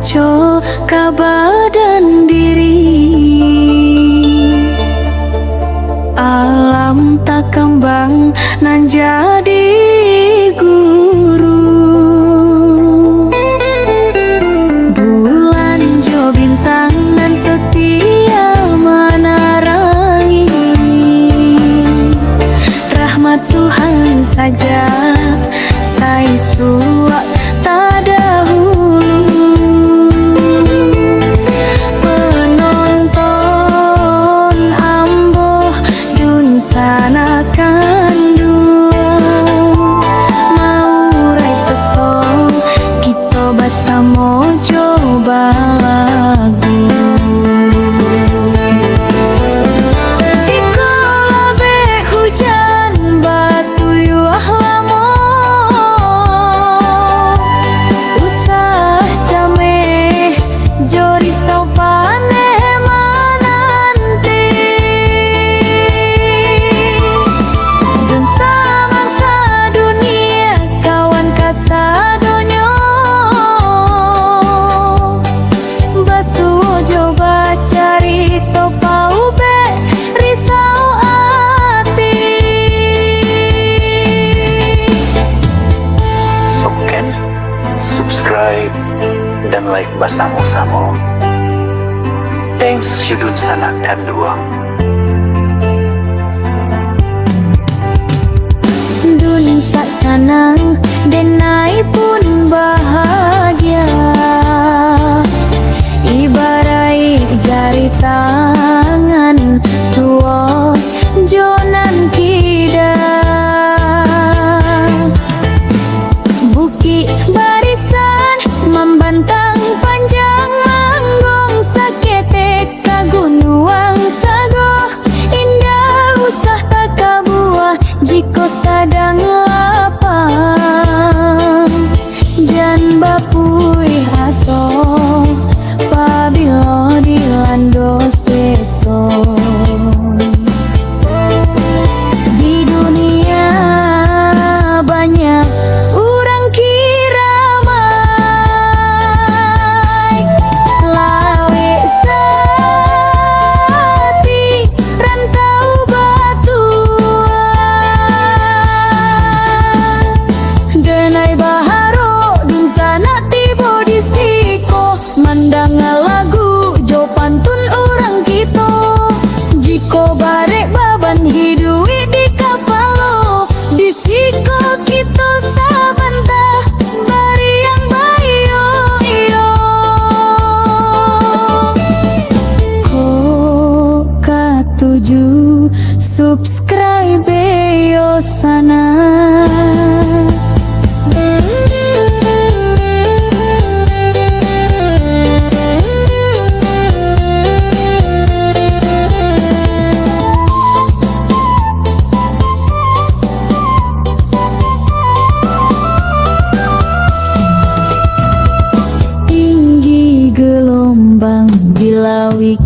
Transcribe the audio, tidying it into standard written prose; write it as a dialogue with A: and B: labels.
A: ngaco ka badan diri. Alam tak kembang nan jadi guru. Bulan jo bintang nan setia menerangi. Rahmat Tuhan saja sai suak tak dahulu. Penonton amboh dun sana kandua. Mau rai sesong kita bersama coba lagu. Jika lebih hujan batu yuah lamo, usah jameh jori sopane mananti. Dan samangsa dunia kawan kasadonyo, basuh coba cari topau be risau hati.
B: Subscribe, subscribe, dan like bersama-sama. Thanks Yudun Sanak dan Dua.
A: Dun sak sanang denai pun bahagia. Ibarai jari tangan suo jonan kida. Buki barisan membantang panjang manggong sakete kagunuang sagoh. Indah usah tak kabuah jika sadang lapang. Jan bapui aso pabilo dilando seso. Di dunia banyak orang kiramai. Lawe sati rantau batuan. Denai baharo dun sana tibo di siko. Mandang lagu jo pantun orang kita. Jiko barek baban hidui di kapalo. Di siko kita sabanta bari yang bayo iyo. Ko katuju subscribe yo sana. Tinggi gelombang di lawik